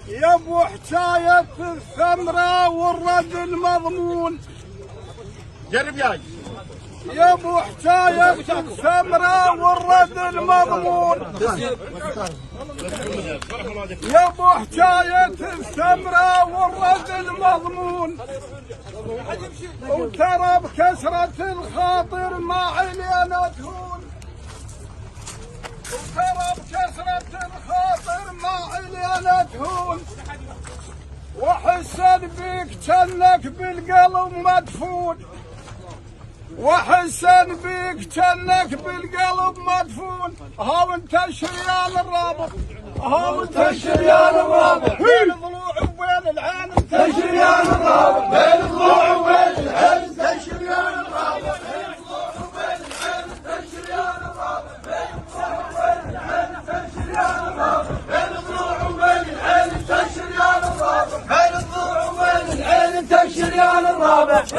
يا ابو حكاية الثمرة والرد المضمون. جرب جاي يا ابو حكاية الثمرة والرد المضمون. يا ابو حكاية الثمرة والرد المضمون. وترى بكسرة الخاطر ما علينا تهون. وترى بكسرة الخاطر ما علينا تهون. وحسن بيك جنك بالقلب مدفون. وحسن بيك جنك بالقلب مدفون. هاو انت الشريان الرابط، هاو انت الشريان الرابط بين الضلوع وبين العين. انت الشريان الرابط بين الضلوع وبين العين. انت الشريان الرابط بين الضلوع وبين العين. انت الشريان الرابط بين الضلوع وبين العين. انت الشريان الرابط بين الضلوع وبين العين. انت الشريان الرابط بين الضلوع وبين العين. انت الشريان الرابط.